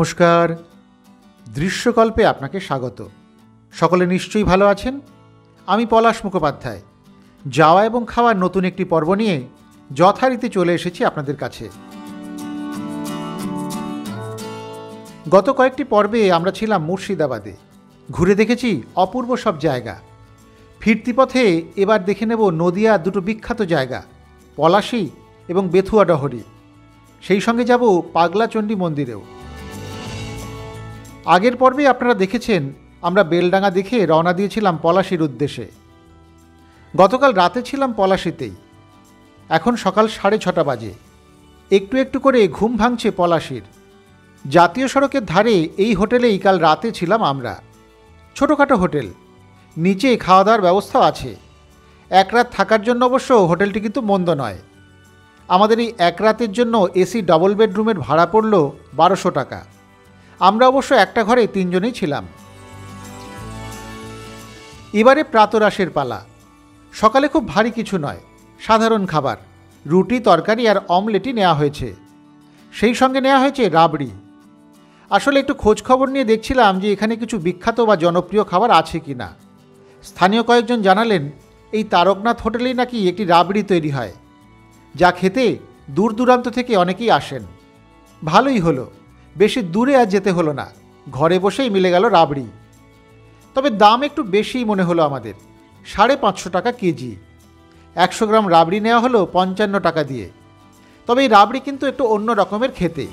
নমস্কার, দৃশ্যকল্পে আপনাকে স্বাগত। সকলে নিশ্চয়ই ভালো আছেন। আমি পলাশ মুখোপাধ্যায় যাওয়া এবং খাওয়ার নতুন একটি পর্ব নিয়ে যথারীতি চলে এসেছি আপনাদের কাছে। গত কয়েকটি পর্বে আমরা ছিলাম মুর্শিদাবাদে, ঘুরে দেখেছি অপূর্ব সব জায়গা। ফিরতি পথে এবার দেখে নেব নদিয়ার দুটো বিখ্যাত জায়গা, পলাশী এবং বেথুয়া ডহরি। সেই সঙ্গে যাব পাগলাচণ্ডী মন্দিরেও। আগের পর্বে আপনারা দেখেছেন আমরা বেলডাঙ্গা দেখে রওনা দিয়েছিলাম পলাশীর উদ্দেশ্যে। গতকাল রাতে ছিলাম পলাশীতেই। এখন সকাল 6:30 বাজে। একটু একটু করে ঘুম ভাঙছে পলাশীর। জাতীয় সড়কের ধারে এই হোটেলেই কাল রাতে ছিলাম আমরা। ছোটোখাটো হোটেল, নিচে খাওয়া দাওয়ার ব্যবস্থাও আছে। এক রাত থাকার জন্য অবশ্য হোটেলটি কিন্তু মন্দ নয়। আমাদের এই এক রাতের জন্য এসি ডবল বেডরুমের ভাড়া পড়ল 1200 টাকা। আমরা অবশ্য একটা ঘরে 3 জনেই ছিলাম। এবারে প্রাতরাশের পালা। সকালে খুব ভারী কিছু নয়, সাধারণ খাবার, রুটি তরকারি আর অমলেটই নেওয়া হয়েছে। সেই সঙ্গে নেওয়া হয়েছে রাবড়ি। আসলে একটু খোঁজ খবর নিয়ে দেখছিলাম যে এখানে কিছু বিখ্যাত বা জনপ্রিয় খাবার আছে কি না। স্থানীয় কয়েকজন জানালেন এই তারকনাথ হোটেলেই নাকি একটি রাবড়ি তৈরি হয়, যা খেতে দূর দূরান্ত থেকে অনেকেই আসেন। ভালোই হলো, বেশি দূরে আর যেতে হলো না, ঘরে বসেই মিলে গেল রাবড়ি। তবে দাম একটু বেশিই মনে হলো আমাদের, 550 টাকা কেজি। 100 গ্রাম রাবড়ি নেওয়া হলো 55 টাকা দিয়ে। তবে এই রাবড়ি কিন্তু একটু অন্য রকমের খেতে।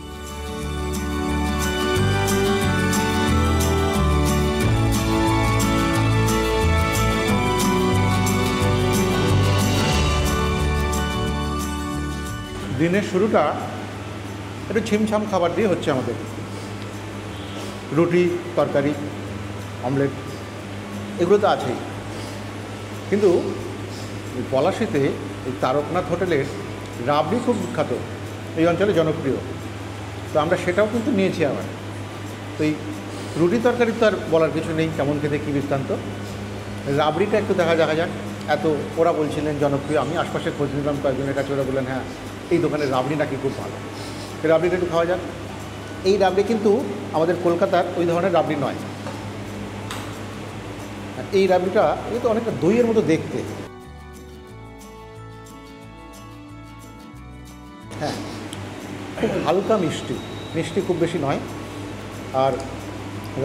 দিনের শুরুটা একটু ছিমছাম খাবার দিয়ে হচ্ছে আমাদের। রুটি তরকারি অমলেট এগুলো তো আছেই, কিন্তু এই পলাশীতে এই তারকনাথ হোটেলের রাবড়ি খুব বিখ্যাত, এই অঞ্চলে জনপ্রিয়। তো আমরা সেটাও কিন্তু নিয়েছি আবার। তো এই রুটি তরকারি তো আর বলার কিছু নেই, কেমন খেতে কী বৃত্তান্ত। রাবড়িটা একটু দেখা যাক। এত ওরা বলছিলেন জনপ্রিয়, আমি আশপাশে খোঁজ নিলাম কয়েকজনের কাছে, ওরা বললেন হ্যাঁ এই দোকানের রাবড়ি নাকি খুব ভালো। রাবড়িটা একটু খাওয়া যাক। এই রাবড়ি কিন্তু আমাদের কলকাতার ওই ধরনের রাবড়ি নয়। এই রাবড়িটা কিন্তু অনেকটা দইয়ের মতো দেখতে। হ্যাঁ, খুব হালকা মিষ্টি, মিষ্টি খুব বেশি নয়। আর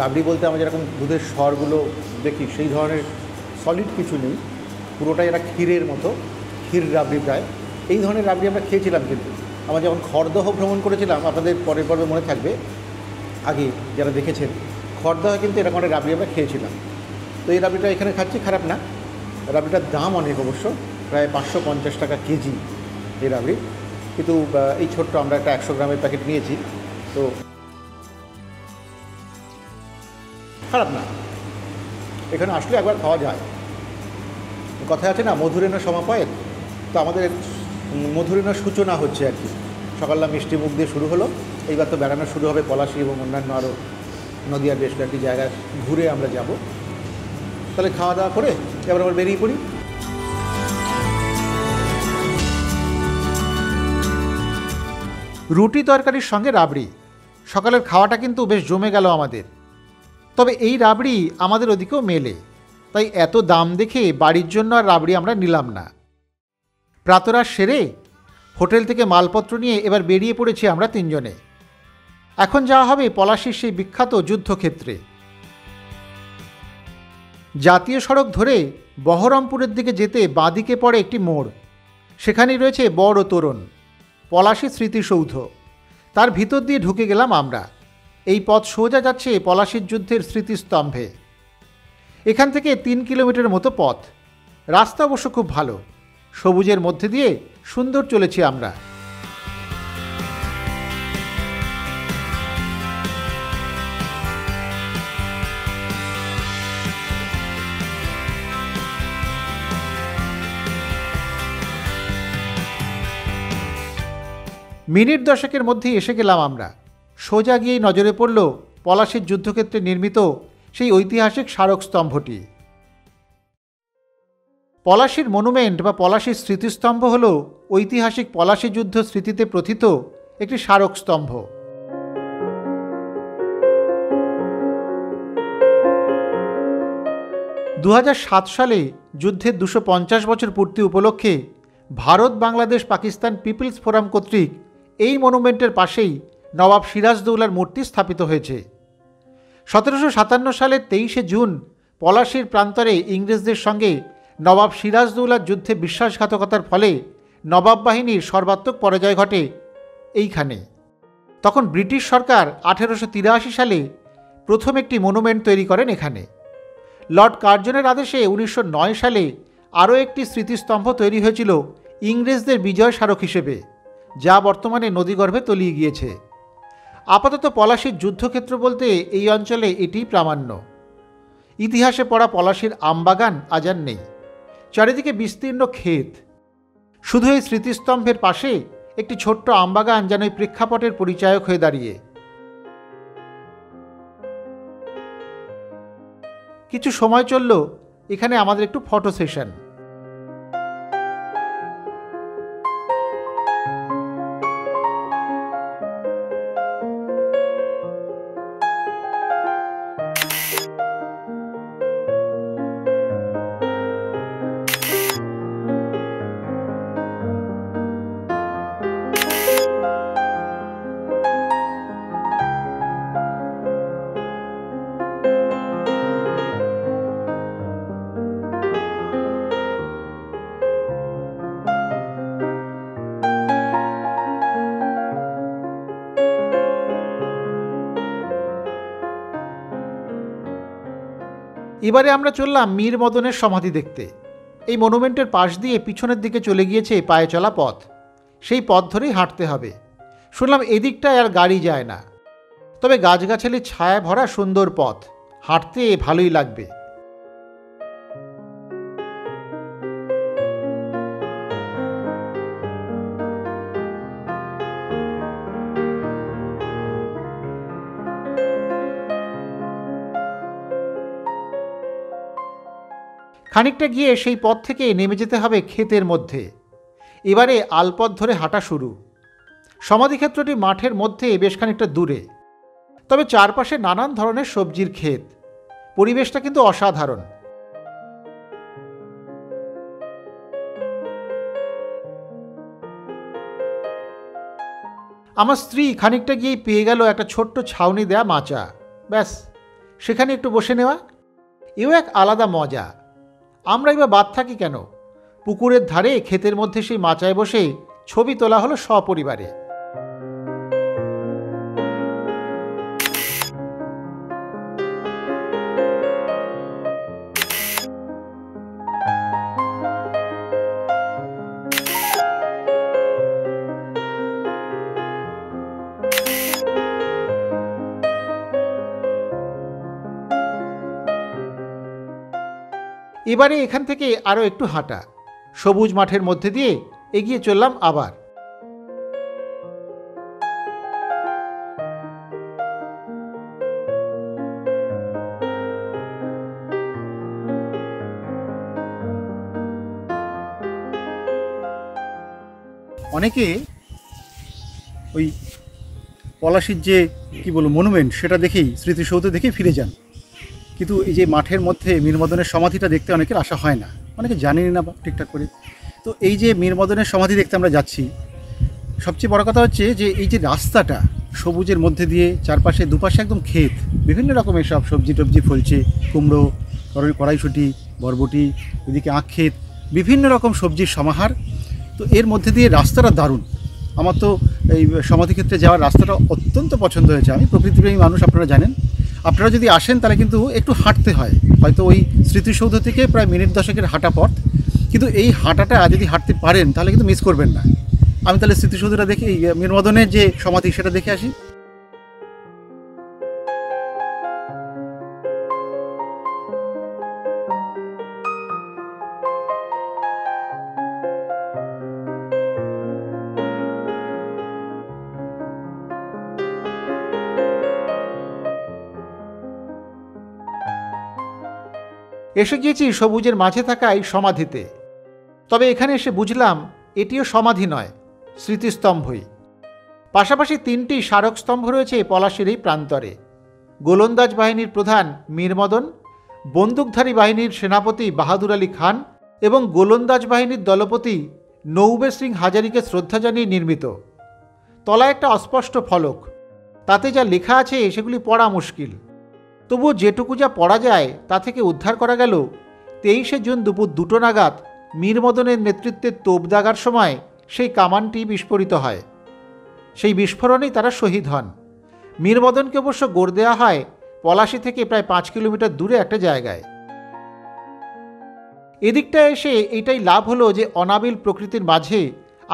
রাবড়ি বলতে আমরা যেরকম দুধের স্বরগুলো দেখি সেই ধরনের সলিড কিছু নেই, পুরোটাই এরা ক্ষীরের মতো, ক্ষীর রাবড়ি প্রায়। এই ধরনের রাবড়ি আমরা খেয়েছিলাম, কিন্তু আমরা যখন খড়দহ ভ্রমণ করেছিলাম, আপনাদের পরের পর্বে মনে থাকবে, আগে যারা দেখেছেন, খড়দহে কিন্তু এরকম একটা রাবড়ি আমরা খেয়েছিলাম। তো এই রাবড়িটা এখানে খাচ্ছি, খারাপ না। রাবড়িটার দাম অনেক অবশ্য, প্রায় 550 টাকা কেজি এই রাবড়ি। কিন্তু এই ছোট্ট আমরা একটা 100 গ্রামের প্যাকেট নিয়েছি, তো খারাপ না। এখানে আসলে একবার খাওয়া যায়। কথা আছে না, মধুরেণ সমাপয়েৎ। তো আমাদের মধুরেণের সূচনা হচ্ছে আর কি। সকালবেলা মিষ্টি মুখ দিয়ে শুরু হলো, এইবার তো বেড়ানো শুরু হবে পলাশী এবং অন্যান্য আরও নদীয়ার বেশ কয়েকটি জায়গায় ঘুরে আমরা যাব। তাহলে খাওয়া দাওয়া করে এবার আমরা বেরিয়ে পড়ি। রুটি তরকারির সঙ্গে রাবড়ি, সকালের খাওয়াটা কিন্তু বেশ জমে গেল আমাদের। তবে এই রাবড়ি আমাদের ওদিকেও মেলে, তাই এত দাম দেখে বাড়ির জন্য আর রাবড়ি আমরা নিলাম না। প্রাতরাশ সেরে হোটেল থেকে মালপত্র নিয়ে এবার বেরিয়ে পড়েছি আমরা 3 জনে। এখন যাওয়া হবে পলাশীর সেই বিখ্যাত যুদ্ধক্ষেত্রে। জাতীয় সড়ক ধরে বহরমপুরের দিকে যেতে বাঁদিকে পড়ে একটি মোড়, সেখানেই রয়েছে বড় তোরণ, পলাশী স্মৃতিসৌধ। তার ভিতর দিয়ে ঢুকে গেলাম আমরা। এই পথ সোজা যাচ্ছে পলাশীর যুদ্ধের স্মৃতিস্তম্ভে। এখান থেকে 3 কিলোমিটার মতো পথ। রাস্তা অবশ্য খুব ভালো, সবুজের মধ্যে দিয়ে সুন্দর চলেছি আমরা। মিনিট 10-এর মধ্যেই এসে গেলাম আমরা। সোজা গিয়েই নজরে পড়ল পলাশীর যুদ্ধক্ষেত্রে নির্মিত সেই ঐতিহাসিক স্মারকস্তম্ভটি। পলাশীর মনুমেন্ট বা পলাশীর স্মৃতিস্তম্ভ হল ঐতিহাসিক পলাশী যুদ্ধ স্মৃতিতে প্রথিত একটি স্মারকস্তম্ভ। 2007 সালে যুদ্ধের 250 বছর পূর্তি উপলক্ষে ভারত, বাংলাদেশ, পাকিস্তান পিপলস ফোরাম কর্তৃক এই মনুমেন্টের পাশেই নবাব সিরাজদৌলার মূর্তি স্থাপিত হয়েছে। 1757 সালের 23শে জুন পলাশীর প্রান্তরে ইংরেজদের সঙ্গে নবাব সিরাজদৌলার যুদ্ধে বিশ্বাসঘাতকতার ফলে নবাব বাহিনীর সর্বাত্মক পরাজয় ঘটে এইখানে। তখন ব্রিটিশ সরকার 1883 সালে প্রথম একটি মনুমেন্ট তৈরি করেন এখানে। লর্ড কার্জনের আদেশে 1909 সালে আরও একটি স্মৃতিস্তম্ভ তৈরি হয়েছিল ইংরেজদের বিজয় স্মারক হিসেবে, যা বর্তমানে নদীগর্ভে তলিয়ে গিয়েছে। আপাতত পলাশীর যুদ্ধক্ষেত্র বলতে এই অঞ্চলে এটিই প্রামাণ্য। ইতিহাসে পড়া পলাশীর আমবাগান আজ আর নেই, চারিদিকে বিস্তীর্ণ ক্ষেত। শুধু এই স্মৃতিস্তম্ভের পাশে একটি ছোট্ট আমবাগান যেন এই প্রেক্ষাপটের পরিচায়ক হয়ে দাঁড়িয়ে। কিছু সময় চলল এখানে আমাদের একটু ফটো সেশন। এবারে আমরা চললাম মীর মদনের সমাধি দেখতে। এই মনুমেন্টের পাশ দিয়ে পিছনের দিকে চলে গিয়েছে পায়ে চলা পথ, সেই পথ ধরেই হাঁটতে হবে। শুনলাম এদিকটায় আর গাড়ি যায় না, তবে গাছগাছালির ছায়া ভরা সুন্দর পথ, হাঁটতে ভালোই লাগবে। খানিকটা গিয়ে সেই পথ থেকে নেমে যেতে হবে ক্ষেতের মধ্যে। এবারে আলপথ ধরে হাঁটা শুরু। সমাধিক্ষেত্রটি মাঠের মধ্যে বেশ খানিকটা দূরে, তবে চারপাশে নানান ধরনের সবজির ক্ষেত। পরিবেশটা কিন্তু অসাধারণ। আমার স্ত্রী খানিকটা গিয়েই পেয়ে গেল একটা ছোট্ট ছাউনি দেয়া মাচা। ব্যাস, সেখানে একটু বসে নেওয়া, এও এক আলাদা মজা। আমরা এবার বাদ থাকি কেন, পুকুরের ধারে ক্ষেতের মধ্যে সেই মাচায় বসে ছবি তোলা হলো সপরিবারে। এবারে এখান থেকে আরও একটু হাঁটা, সবুজ মাঠের মধ্যে দিয়ে এগিয়ে চললাম আবার। অনেকে ওই পলাশীর যে কি বলবো মনুমেন্ট, সেটা দেখেই, স্মৃতিসৌধ দেখেই ফিরে যান। কিন্তু এই যে মাঠের মধ্যে মীর মদনের সমাধিটা দেখতে অনেকের আশা হয় না, অনেকে জানেনি না ঠিকঠাক করে। তো এই যে মীর মদনের সমাধি দেখতে আমরা যাচ্ছি, সবচেয়ে বড় কথা হচ্ছে যে এই যে রাস্তাটা সবুজের মধ্যে দিয়ে, চারপাশে দুপাশে একদম ক্ষেত, বিভিন্ন রকমের সব সবজি টবজি ফলছে, কুমড়ো, কড়াইশুঁটি, বরবটি, এদিকে আখ ক্ষেত, বিভিন্ন রকম সবজির সমাহার। তো এর মধ্যে দিয়ে রাস্তাটা দারুণ। আমার তো এই সমাধিক্ষেত্রে যাওয়ার রাস্তাটা অত্যন্ত পছন্দ হয়েছে। আমি প্রকৃতিপ্রেমী মানুষ, আপনারা জানেন। আপনারা যদি আসেন তাহলে কিন্তু একটু হাঁটতে হয়, হয়তো ওই স্মৃতিসৌধ থেকে প্রায় মিনিট 10 হাঁটা পথ, কিন্তু এই হাঁটাটা যদি হাঁটতে পারেন তাহলে কিন্তু মিস করবেন না। আমি তাহলে স্মৃতিসৌধটা দেখে, মীর মদনের যে সমাধি সেটা দেখে আসি। এসে গিয়েছি সবুজের মাঝে থাকা এই সমাধিতে। তবে এখানে এসে বুঝলাম এটিও সমাধি নয়, স্মৃতিস্তম্ভই। পাশাপাশি 3টি স্মারক স্তম্ভ রয়েছে পলাশীর এই প্রান্তরে। গোলন্দাজ বাহিনীর প্রধান মীর মদন, বন্দুকধারী বাহিনীর সেনাপতি বাহাদুর আলী খান এবং গোলন্দাজ বাহিনীর দলপতি নৌবে সিং হাজারিকে শ্রদ্ধা জানিয়ে নির্মিত। তলায় একটা অস্পষ্ট ফলক, তাতে যা লেখা আছে সেগুলি পড়া মুশকিল। তবুও যেটুকু যা পড়া যায় তা থেকে উদ্ধার করা গেল 23শে জুন দুপুর 2টো নাগাদ মীরমদনের নেতৃত্বে তোপ দাগার সময় সেই কামানটি বিস্ফোরিত হয়। সেই বিস্ফোরণেই তারা শহীদ হন। মীরমদনকে অবশ্য গড় দেওয়া হয় পলাশী থেকে প্রায় 5 কিলোমিটার দূরে একটা জায়গায়। এদিকটায় এসে এইটাই লাভ হলো যে অনাবিল প্রকৃতির মাঝে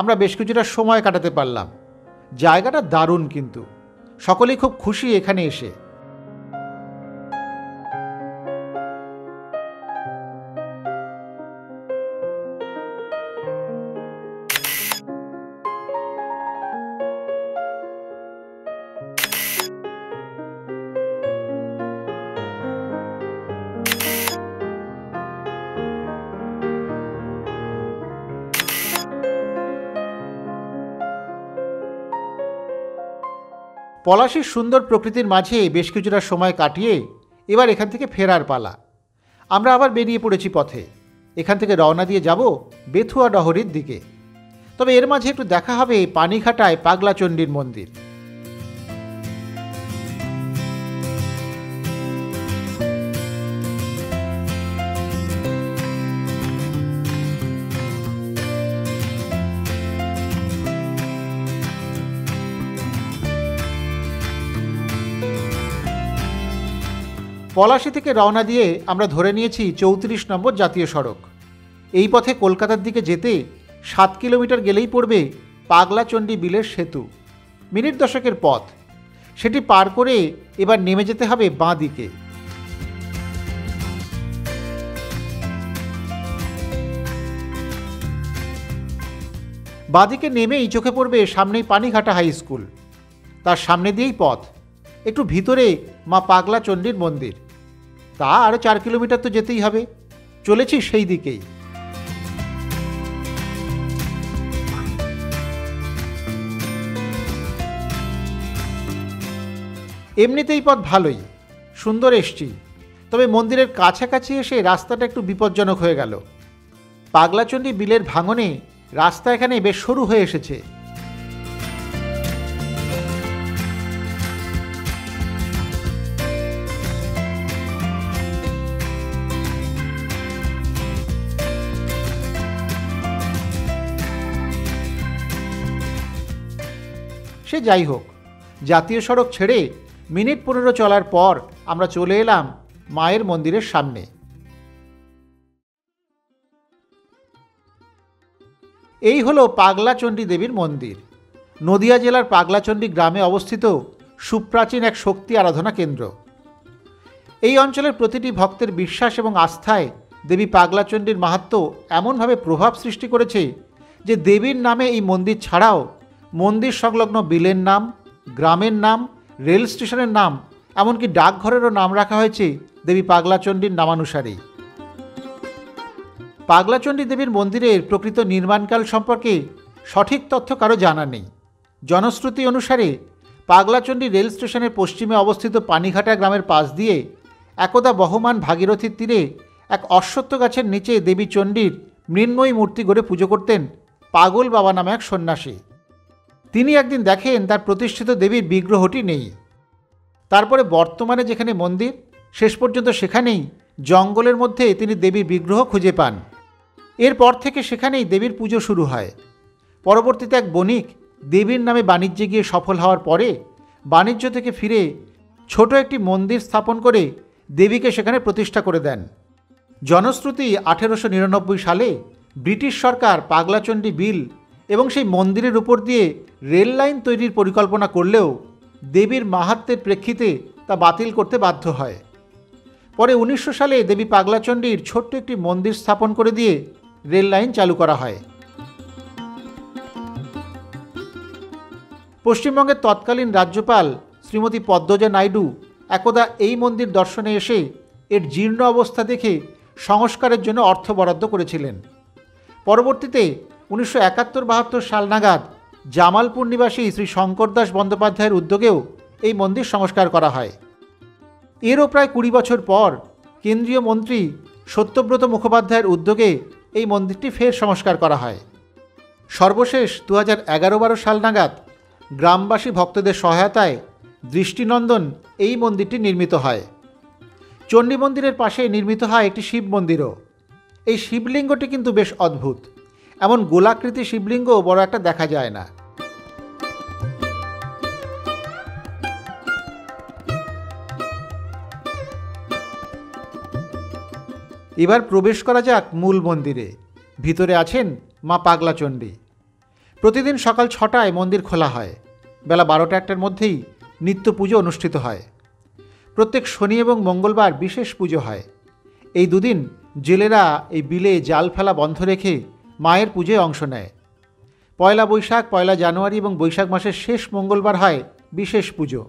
আমরা বেশ কিছুটা সময় কাটাতে পারলাম। জায়গাটা দারুণ, কিন্তু সকলেই খুব খুশি এখানে এসে। পলাশীর সুন্দর প্রকৃতির মাঝে বেশ কিছুটা সময় কাটিয়ে এবার এখান থেকে ফেরার পালা। আমরা আবার বেরিয়ে পড়েছি পথে। এখান থেকে রওনা দিয়ে যাব বেথুয়া ডহরির দিকে। তবে এর মাঝে একটু দেখা হবে পানিঘাটায় পাগলাচণ্ডীর মন্দির। পলাশী থেকে রওনা দিয়ে আমরা ধরে নিয়েছি 34 নম্বর জাতীয় সড়ক। এই পথে কলকাতার দিকে যেতে 7 কিলোমিটার গেলেই পড়বে পাগলাচণ্ডী বিলের সেতু। মিনিট 10 পথ। সেটি পার করে এবার নেমে যেতে হবে বাঁ দিকে। বাঁ দিকে নেমেই চোখে পড়বে সামনেই পানিঘাটা হাই স্কুল। তার সামনে দিয়েই পথ। একটু ভিতরে মা পাগলাচণ্ডীর মন্দির। তা আরও 4 কিলোমিটার তো যেতেই হবে। চলেছি সেই দিকেই। এমনিতেই পথ ভালোই, সুন্দর এসছি। তবে মন্দিরের কাছাকাছি এসে রাস্তাটা একটু বিপজ্জনক হয়ে গেল। পাগলাচণ্ডী বিলের ভাঙনে রাস্তা এখানে বেশ সরু হয়ে এসেছে। সে যাই হোক, জাতীয় সড়ক ছেড়ে মিনিট 15 চলার পর আমরা চলে এলাম মায়ের মন্দিরের সামনে। এই হলো পাগলাচণ্ডী দেবীর মন্দির। নদিয়া জেলার পাগলাচণ্ডী গ্রামে অবস্থিত সুপ্রাচীন এক শক্তি আরাধনা কেন্দ্র। এই অঞ্চলের প্রতিটি ভক্তের বিশ্বাস এবং আস্থায় দেবী পাগলাচণ্ডীর মাহাত্ম্য এমনভাবে প্রভাব সৃষ্টি করেছে যে দেবীর নামে এই মন্দির ছাড়াও মন্দির সংলগ্ন বিলের নাম, গ্রামের নাম, রেল স্টেশনের নাম, এমনকি ডাকঘরেরও নাম রাখা হয়েছে দেবী পাগলাচণ্ডীর নামানুসারেই। পাগলাচণ্ডী দেবীর মন্দিরের প্রকৃত নির্মাণকাল সম্পর্কে সঠিক তথ্য কারো জানা নেই। জনশ্রুতি অনুসারে পাগলাচণ্ডী রেল স্টেশনের পশ্চিমে অবস্থিত পানিঘাটা গ্রামের পাশ দিয়ে একদা বহমান ভাগীরথীর তীরে এক অশ্বত্থ গাছের নিচে দেবী চণ্ডীর মৃন্ময়ী মূর্তি গড়ে পুজো করতেন পাগল বাবা নামে এক সন্ন্যাসী। তিনি একদিন দেখেন তার প্রতিষ্ঠিত দেবীর বিগ্রহটি নেই। তারপরে বর্তমানে যেখানে মন্দির, শেষ পর্যন্ত সেখানেই জঙ্গলের মধ্যে তিনি দেবীর বিগ্রহ খুঁজে পান। এরপর থেকে সেখানেই দেবীর পুজো শুরু হয়। পরবর্তীতে এক বণিক দেবীর নামে বাণিজ্যে গিয়ে সফল হওয়ার পরে বাণিজ্য থেকে ফিরে ছোট একটি মন্দির স্থাপন করে দেবীকে সেখানে প্রতিষ্ঠা করে দেন। জনশ্রুতি 1899 সালে ব্রিটিশ সরকার পাগলাচণ্ডী বিল এবং সেই মন্দিরের উপর দিয়ে রেল লাইন তৈরির পরিকল্পনা করলেও দেবীর মাহাত্ম্যের প্রেক্ষিতে তা বাতিল করতে বাধ্য হয়। পরে 1900 সালে দেবী পাগলাচণ্ডীর ছোট্ট একটি মন্দির স্থাপন করে দিয়ে রেল লাইন চালু করা হয়। পশ্চিমবঙ্গের তৎকালীন রাজ্যপাল শ্রীমতী পদ্মজা নাইডু একদা এই মন্দির দর্শনে এসে এর জীর্ণ অবস্থা দেখে সংস্কারের জন্য অর্থ বরাদ্দ করেছিলেন। পরবর্তীতে 1971-72 সাল নাগাদ জামালপুর নিবাসী শ্রী শঙ্করদাস বন্দ্যোপাধ্যায়ের উদ্যোগেও এই মন্দির সংস্কার করা হয়। এরও প্রায় 20 বছর পর কেন্দ্রীয় মন্ত্রী সত্যব্রত মুখোপাধ্যায়ের উদ্যোগে এই মন্দিরটি ফের সংস্কার করা হয়। সর্বশেষ 2011-12 সাল নাগাদ গ্রামবাসী ভক্তদের সহায়তায় দৃষ্টিনন্দন এই মন্দিরটি নির্মিত হয়। চণ্ডী মন্দিরের পাশে নির্মিত হয় একটি শিব মন্দিরও। এই শিবলিঙ্গটি কিন্তু বেশ অদ্ভুত, এমন গোলাকৃতি শিবলিঙ্গ বড় একটা দেখা যায় না। এবার প্রবেশ করা যাক মূল মন্দিরে। ভিতরে আছেন মা পাগলা চণ্ডী। প্রতিদিন সকাল 6টায় মন্দির খোলা হয়। বেলা 12টা-1টার মধ্যেই নিত্য পুজো অনুষ্ঠিত হয়। প্রত্যেক শনি এবং মঙ্গলবার বিশেষ পুজো হয়। এই দুদিন জেলেরা এই বিলে জাল ফেলা বন্ধ রেখে মায়ের পুজোয় অংশ নেয়। পয়লা বৈশাখ, পয়লা জানুয়ারি এবং বৈশাখ মাসের শেষ মঙ্গলবার হয় বিশেষ পুজো।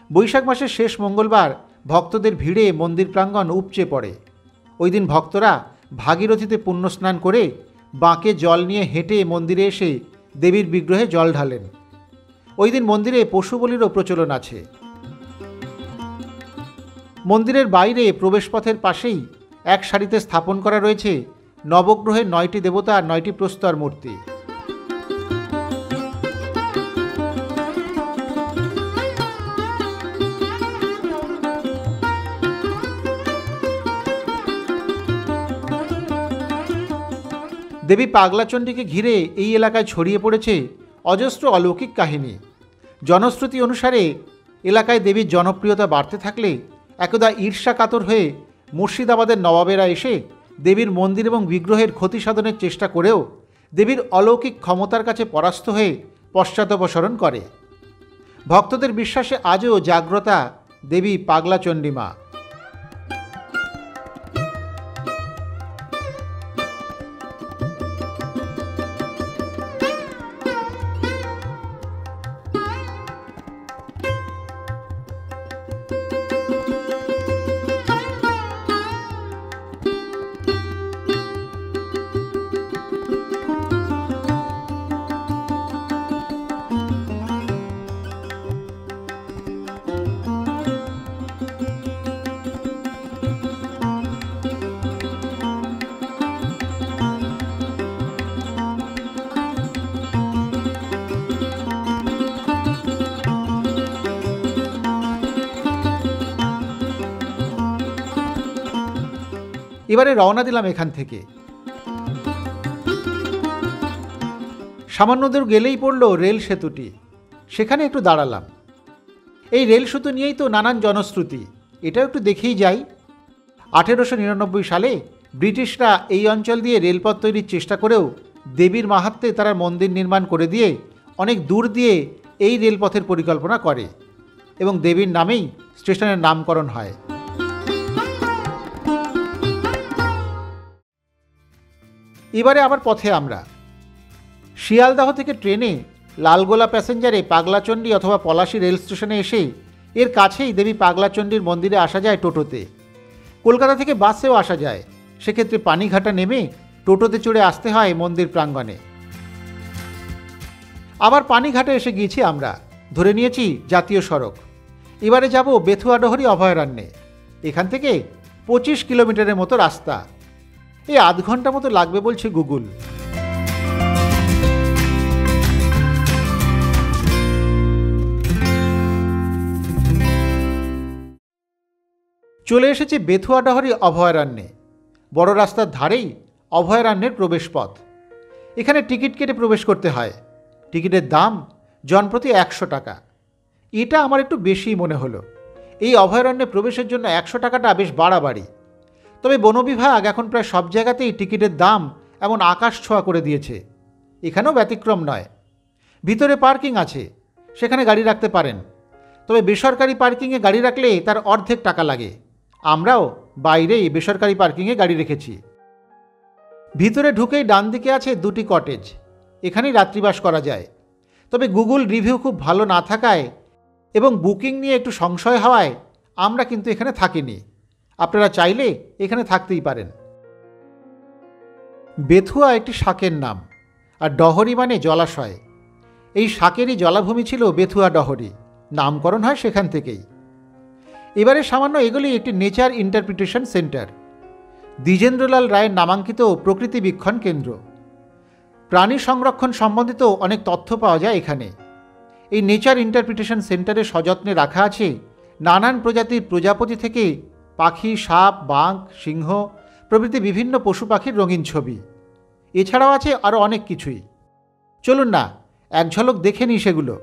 বৈশাখ মাসের শেষ মঙ্গলবার ভক্তদের ভিড়ে মন্দির প্রাঙ্গণ উপচে পড়ে। ওই দিন ভক্তরা ভাগীরথীতে পুণ্যস্নান করে বাঁকে জল নিয়ে হেঁটে মন্দিরে এসে দেবীর বিগ্রহে জল ঢালেন। ওই দিন মন্দিরে পশু বলিরও প্রচলন আছে। মন্দিরের বাইরে প্রবেশপথের পাশেই এক সারিতে স্থাপন করা রয়েছে নবগ্রহের 9টি দেবতার 9টি প্রস্তর মূর্তি। দেবী পাগলাচণ্ডীকে ঘিরে এই এলাকায় ছড়িয়ে পড়েছে অজস্র অলৌকিক কাহিনী। জনশ্রুতি অনুসারে এলাকায় দেবীর জনপ্রিয়তা বাড়তে থাকলে একদা ঈর্ষা কাতর হয়ে মুর্শিদাবাদের নবাবেরা এসে দেবীর মন্দির এবং বিগ্রহের ক্ষতি সাধনের চেষ্টা করেও দেবীর অলৌকিক ক্ষমতার কাছে পরাস্ত হয়ে পশ্চাদপসরণ করে। ভক্তদের বিশ্বাসে আজও জাগ্রতা দেবী পাগলাচণ্ডী মা। এবারে রওনা দিলাম এখান থেকে। সামান্য দূর গেলেই পড়ল রেল সেতুটি। সেখানে একটু দাঁড়ালাম। এই রেল সেতু নিয়েই তো নানান জনশ্রুতি, এটাও একটু দেখেই যাই। 1899 সালে ব্রিটিশরা এই অঞ্চল দিয়ে রেলপথ তৈরির চেষ্টা করেও দেবীর মাহাত্ম্যে তারা মন্দির নির্মাণ করে দিয়ে অনেক দূর দিয়ে এই রেলপথের পরিকল্পনা করে এবং দেবীর নামেই স্টেশনের নামকরণ হয়। এবারে আবার পথে আমরা শিয়ালদাহ থেকে ট্রেনে লালগোলা প্যাসেঞ্জারে পাগলাচণ্ডী অথবা পলাশী রেল স্টেশনে এসে এর কাছেই দেবী পাগলাচণ্ডীর মন্দিরে আসা যায় টোটোতে। কলকাতা থেকে বাসেও আসা যায়। সেক্ষেত্রে পানিঘাটা নেমে টোটোতে চড়ে আসতে হয় মন্দির প্রাঙ্গণে। আবার পানিঘাটে এসে গিয়েছি আমরা, ধরে নিয়েছি জাতীয় সড়ক। এবারে যাব বেথুয়াডহরি অভয়ারণ্যে। এখান থেকে 25 কিলোমিটারের মতো রাস্তা। এই আধ ঘন্টা মতো লাগবে বলছে গুগল। চলে এসেছি বেথুয়াডহরি অভয়ারণ্যে। বড় রাস্তার ধারেই অভয়ারণ্যের প্রবেশপথ। এখানে টিকিট কেটে প্রবেশ করতে হয়। টিকিটের দাম জনপ্রতি 100 টাকা। এটা আমার একটু বেশি মনে হলো। এই অভয়ারণ্যে প্রবেশের জন্য 100 টাকাটা বেশ বাড়াবাড়ি। তবে বন বিভাগ এখন প্রায় সব জায়গাতেই টিকিটের দাম এমন আকাশ ছোঁয়া করে দিয়েছে। এখানেও ব্যতিক্রম নয়। ভিতরে পার্কিং আছে, সেখানে গাড়ি রাখতে পারেন। তবে বেসরকারি পার্কিংয়ে গাড়ি রাখলে তার অর্ধেক টাকা লাগে। আমরাও বাইরেই বেসরকারি পার্কিংয়ে গাড়ি রেখেছি। ভিতরে ঢুকেই ডান দিকে আছে 2টি কটেজ। এখানেই রাত্রিবাস করা যায়। তবে গুগল রিভিউ খুব ভালো না থাকায় এবং বুকিং নিয়ে একটু সংশয় হওয়ায় আমরা কিন্তু এখানে থাকিনি। আপনারা চাইলে এখানে থাকতেই পারেন। বেথুয়া একটি শাকের নাম, আর ডহরি মানে জলাশয়। এই শাকেরই জলাভূমি ছিল বেথুয়া ডহরি। নামকরণ হয় সেখান থেকেই। এবারে সামান্য এগুলি একটি নেচার ইন্টারপ্রিটেশন সেন্টার, দ্বিজেন্দ্রলাল রায়ের নামাঙ্কিত প্রকৃতি বীক্ষণ কেন্দ্র। প্রাণী সংরক্ষণ সম্বন্ধিত অনেক তথ্য পাওয়া যায় এখানে। এই নেচার ইন্টারপ্রিটেশন সেন্টারে সযত্নে রাখা আছে নানান প্রজাতির প্রজাপতি থেকে পাখি, সাপ, বাঘ, সিংহ প্রভৃতি বিভিন্ন পশু পাখির রঙিন ছবি। এছাড়াও আছে আরও অনেক কিছুই। চলুন না এক ঝলক দেখে নিই সেগুলো।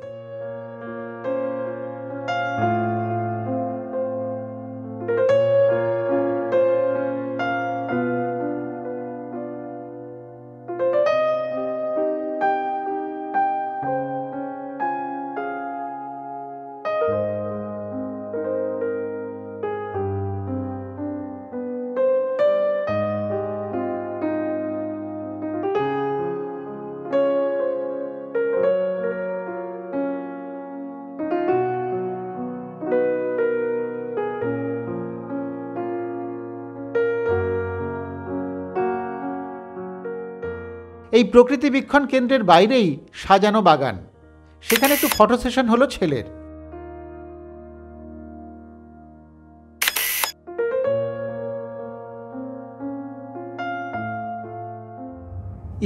এই প্রকৃতি বীক্ষণ কেন্দ্রের বাইরেই সাজানো বাগান, সেখানে একটু ফটো সেশন হলো ছেলের।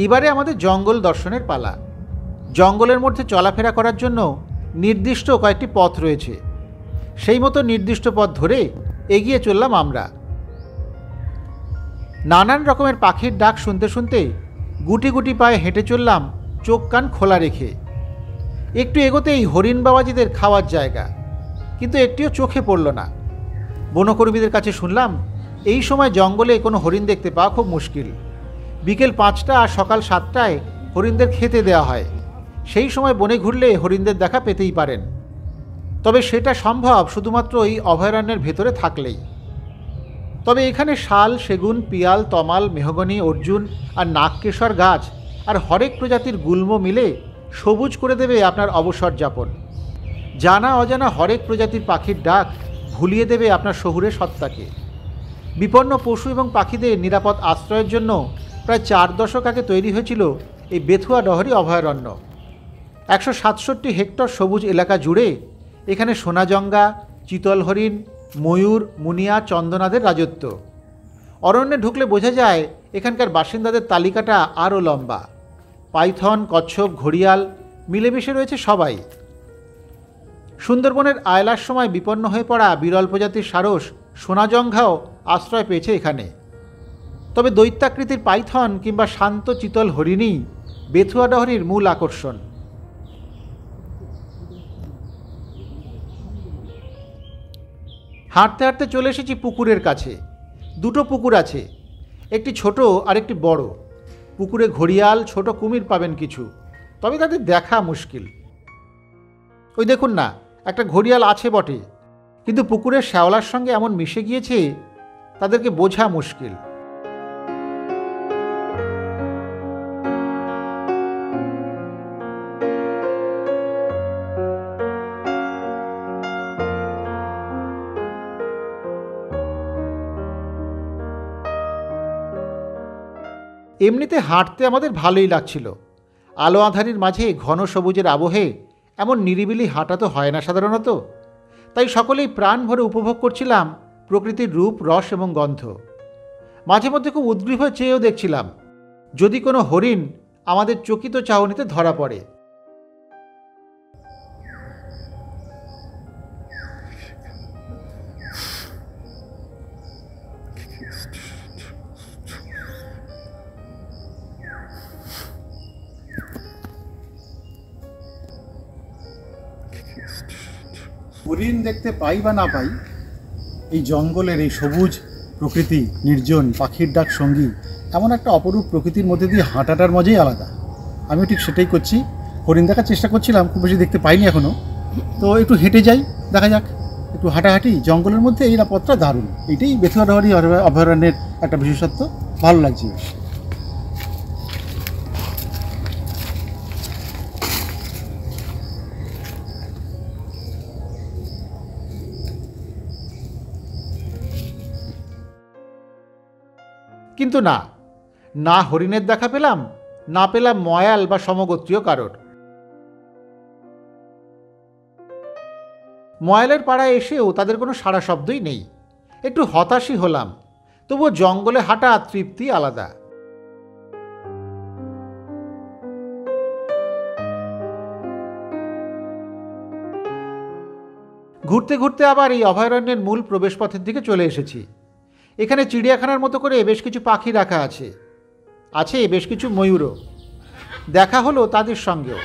এবারে আমাদের জঙ্গল দর্শনের পালা। জঙ্গলের মধ্যে চলাফেরা করার জন্য নির্দিষ্ট কয়েকটি পথ রয়েছে। সেই মতো নির্দিষ্ট পথ ধরে এগিয়ে চললাম আমরা। নানান রকমের পাখির ডাক শুনতে শুনতে গুটি গুটি পায়ে হেঁটে চললাম, চোখ কান খোলা রেখে। একটু এগোতেই হরিণ বাবাজিদের খাওয়ার জায়গা, কিন্তু একটিও চোখে পড়ল না। বনকর্মীদের কাছে শুনলাম এই সময় জঙ্গলে কোনো হরিণ দেখতে পাওয়া খুব মুশকিল। বিকেল 5টা আর সকাল 7টায় হরিণদের খেতে দেওয়া হয়। সেই সময় বনে ঘুরলে হরিণদের দেখা পেতেই পারেন, তবে সেটা সম্ভব শুধুমাত্র এই অভয়ারণ্যের ভেতরে থাকলেই। তবে এখানে শাল, সেগুন, পিয়াল, তমাল, মেহগনি, অর্জুন আর নাগকেশর গাছ আর হরেক প্রজাতির গুল্ম মিলে সবুজ করে দেবে আপনার অবসর যাপন। জানা অজানা হরেক প্রজাতির পাখির ডাক ভুলিয়ে দেবে আপনার শহুরে সত্তাকে। বিপন্ন পশু এবং পাখিদের নিরাপদ আশ্রয়ের জন্য প্রায় 4 দশক আগে তৈরি হয়েছিল এই বেথুয়া ডহরি অভয়ারণ্য। 167 হেক্টর সবুজ এলাকা জুড়ে এখানে সোনাজঙ্গা, চিতল হরিণ, ময়ূর, মুনিয়া, চন্দনাদের রাজত্ব। অরণ্যে ঢুকলে বোঝা যায় এখানকার বাসিন্দাদের তালিকাটা আরও লম্বা। পাইথন, কচ্ছপ, ঘড়িয়াল মিলেমিশে রয়েছে সবাই। সুন্দরবনের আয়লার সময় বিপন্ন হয়ে পড়া বিরল প্রজাতির সারস সোনাজঙ্ঘাও আশ্রয় পেয়েছে এখানে। তবে দৈত্যাকৃতির পাইথন কিংবা শান্ত চিতল হরিণই বেথুয়া ডহরির মূল আকর্ষণ। হাঁটতে হাঁটতে চলে এসেছি পুকুরের কাছে। 2টো পুকুর আছে, একটি ছোট আর একটি বড়। পুকুরে ঘড়িয়াল, ছোট কুমির পাবেন কিছু, তবে তাদের দেখা মুশকিল। ওই দেখুন না, একটা ঘড়িয়াল আছে বটে, কিন্তু পুকুরের শ্যাওলার সঙ্গে এমন মিশে গিয়েছে তাদেরকে বোঝা মুশকিল। এমনিতে হাঁটতে আমাদের ভালোই লাগছিল। আলো আঁধারির মাঝে ঘন সবুজের আবহে এমন নিরিবিলি হাঁটা তো হয় না সাধারণত। তাই সকলেই প্রাণ ভরে উপভোগ করছিলাম প্রকৃতির রূপ, রস এবং গন্ধ। মাঝে মধ্যে খুব উদ্গ্রীব হয়ে চেয়েও দেখছিলাম যদি কোনো হরিণ আমাদের চকিত চাহনিতে ধরা পড়ে। হরিণ দেখতে পাই বা না পাই, এই জঙ্গলের এই সবুজ প্রকৃতি, নির্জন পাখির ডাক সঙ্গী, এমন একটা অপরূপ প্রকৃতির মধ্যে দিয়ে হাঁটাটার মজাই আলাদা। আমিও ঠিক সেটাই করছি। হরিণ দেখার চেষ্টা করছিলাম, খুব বেশি দেখতে পাইনি এখনও। তো একটু হেঁটে যাই, দেখা যাক। একটু হাঁটাহাঁটি জঙ্গলের মধ্যে, এই পথটা দারুণ। এইটাই বেথুয়া ডহরি অভয়ারণ্যের একটা বিশেষত্ব। ভালো লাগছে বেশ। কিন্তু না হরিণের দেখা পেলাম, না পেলাম ময়াল বা সমগোত্রীয় কারোর। ময়ালের পাড়ায় এসেও তাদের কোনো সাড়া শব্দই নেই। একটু হতাশই হলাম, তবুও জঙ্গলে হাঁটা তৃপ্তি আলাদা। ঘুরতে ঘুরতে আবার এই অভয়ারণ্যের মূল প্রবেশপথের দিকে চলে এসেছি। এখানে চিড়িয়াখানার মতো করে বেশ কিছু পাখি রাখা আছে, আছে বেশ কিছু ময়ূরও। দেখা হলো তাদের সঙ্গেও।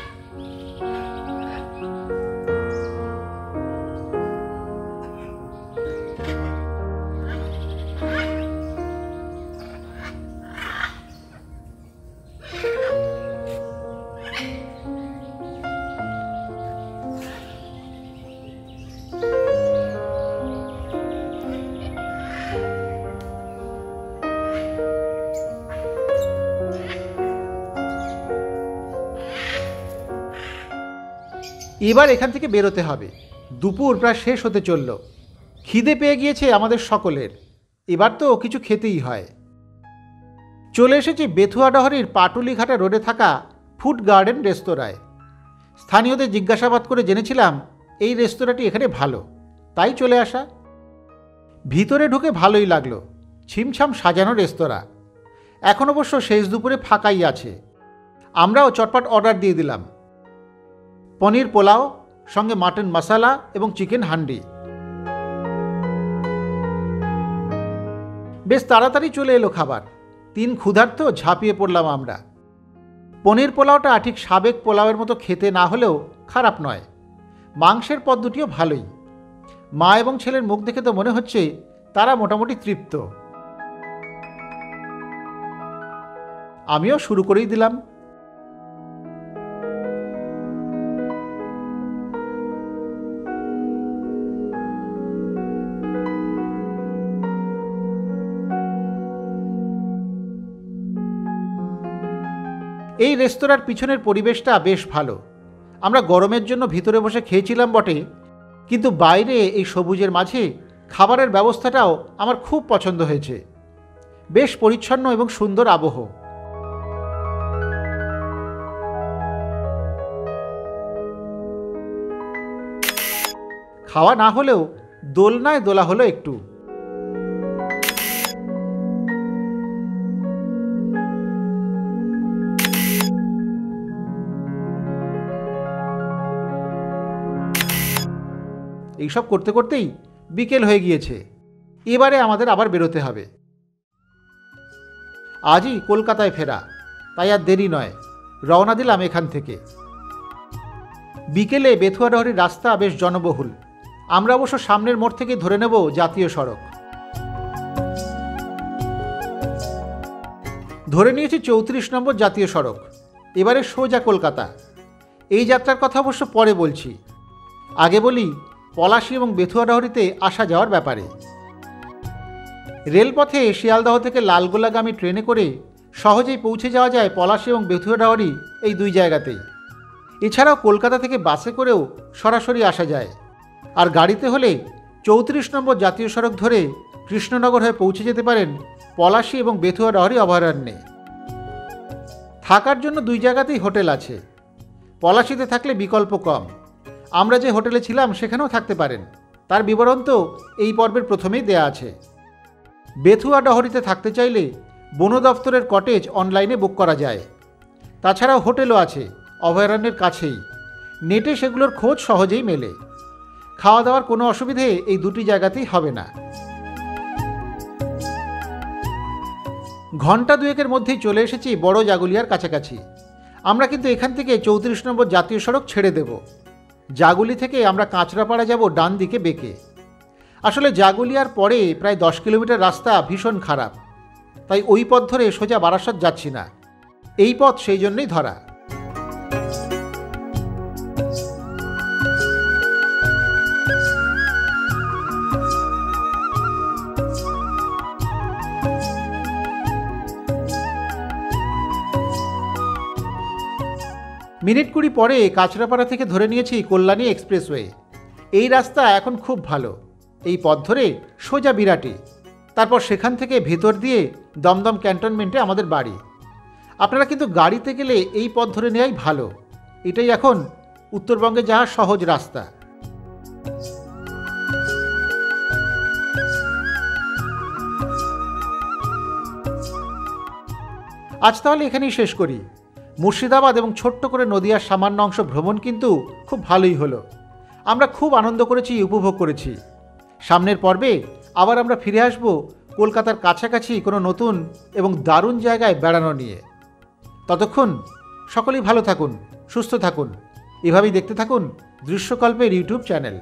এবার এখান থেকে বেরোতে হবে। দুপুর প্রায় শেষ হতে চলল। খিদে পেয়ে গিয়েছে আমাদের সকলের। এবার তো কিছু খেতেই হয়। চলে এসেছি বেথুয়াডহরির পাটুলিঘাটা রোডে থাকা ফুড গার্ডেন রেস্তোরাঁয়। স্থানীয়দের জিজ্ঞাসাবাদ করে জেনেছিলাম এই রেস্তোরাঁটি এখানে ভালো, তাই চলে আসা। ভিতরে ঢুকে ভালোই লাগলো। ছিমছাম সাজানো রেস্তোরাঁ। এখন অবশ্য শেষ দুপুরে ফাঁকাই আছে। আমরাও চটপট অর্ডার দিয়ে দিলাম। পনির পোলাও, সঙ্গে মাটন মশালা এবং চিকেন হান্ডি। বেশ তাড়াতাড়ি চলে এলো খাবার। 3 ক্ষুধার্ত ঝাঁপিয়ে পড়লাম আমরা। পনির পোলাওটা ঠিক সাবেক পোলাওয়ের মতো খেতে না হলেও খারাপ নয়। মাংসের পদ দুটিও ভালোই। মা এবং ছেলের মুখ দেখে তো মনে হচ্ছে তারা মোটামুটি তৃপ্ত। আমিও শুরু করেই দিলাম। এই রেস্তোরাঁর পিছনের পরিবেশটা বেশ ভালো। আমরা গরমের জন্য ভিতরে বসে খেয়েছিলাম বটে, কিন্তু বাইরে এই সবুজের মাঝে খাবারের ব্যবস্থাটাও আমার খুব পছন্দ হয়েছে। বেশ পরিচ্ছন্ন এবং সুন্দর আবহ। খাওয়া না হলেও দোলনায় দোলা হলো একটু। এইসব করতে করতেই বিকেল হয়ে গিয়েছে। এবারে আমাদের আবার বেরোতে হবে। আজই কলকাতায় ফেরা, তাই আর দেরি নয়, রওনা দিলাম এখান থেকে। বিকেলে বেথুয়াডহরির রাস্তা বেশ জনবহুল। আমরা অবশ্য সামনের মোড় থেকে ধরে নেব জাতীয় সড়ক। ধরে নিয়েছি 34 নম্বর জাতীয় সড়ক। এবারে সোজা কলকাতা। এই যাত্রার কথা অবশ্য পরে বলছি। আগে বলি পলাশী এবং বেথুয়াডহরিতে আসা যাওয়ার ব্যাপারে। রেলপথে শিয়ালদহ থেকে লালগোলাগামী ট্রেনে করে সহজেই পৌঁছে যাওয়া যায় পলাশী এবং বেথুয়াডহরি এই 2 জায়গাতেই। এছাড়াও কলকাতা থেকে বাসে করেও সরাসরি আসা যায়। আর গাড়িতে হলে 34 নম্বর জাতীয় সড়ক ধরে কৃষ্ণনগর হয়ে পৌঁছে যেতে পারেন পলাশী এবং বেথুয়াডহরি অভয়ারণ্যে। থাকার জন্য 2 জায়গাতেই হোটেল আছে। পলাশীতে থাকলে বিকল্প কম। আমরা যে হোটেলে ছিলাম সেখানেও থাকতে পারেন, তার বিবরণ তো এই পর্বের প্রথমেই দেয়া আছে। বেথুয়াডহরিতে থাকতে চাইলে বন দপ্তরের কটেজ অনলাইনে বুক করা যায়। তাছাড়াও হোটেলও আছে অভয়ারণ্যের কাছেই। নেটে সেগুলোর খোঁজ সহজেই মেলে। খাওয়া দাওয়ার কোনো অসুবিধে এই 2টি জায়গাতেই হবে না। ঘন্টা 2-এর মধ্যেই চলে এসেছি বড় জাগুলিয়ার কাছাকাছি। আমরা কিন্তু এখান থেকে 34 নম্বর জাতীয় সড়ক ছেড়ে দেব। জাগুলি থেকে আমরা কাঁচরাপাড়া যাব ডান দিকে বেঁকে। আসলে জাগুলিয়ার পরে প্রায় 10 কিলোমিটার রাস্তা ভীষণ খারাপ, তাই ওই পথ ধরে সোজা বারাসাত যাচ্ছি না। এই পথ সেই জন্যই ধরা। মিনিট 20 পরে কাঁচরাপাড়া থেকে ধরে নিয়েছি কল্যাণী এক্সপ্রেসওয়ে। এই রাস্তা এখন খুব ভালো। এই পথ ধরে সোজা বিরাটি, তারপর সেখান থেকে ভেতর দিয়ে দমদম ক্যান্টনমেন্টে আমাদের বাড়ি। আপনারা কিন্তু গাড়িতে গেলে এই পথ ধরে নেওয়াই ভালো। এটাই এখন উত্তরবঙ্গে যাওয়ার সহজ রাস্তা। আজ তাহলে এখানেই শেষ করি। মুর্শিদাবাদ এবং ছোট্ট করে নদিয়ার সামান্য অংশ ভ্রমণ কিন্তু খুব ভালোই হলো। আমরা খুব আনন্দ করেছি, উপভোগ করেছি। সামনের পর্বে আবার আমরা ফিরে আসব কলকাতার কাছাকাছি কোনো নতুন এবং দারুণ জায়গায় বেড়ানো নিয়ে। ততক্ষণ সকলেই ভালো থাকুন, সুস্থ থাকুন, এভাবেই দেখতে থাকুন দৃশ্যকল্পের ইউটিউব চ্যানেল।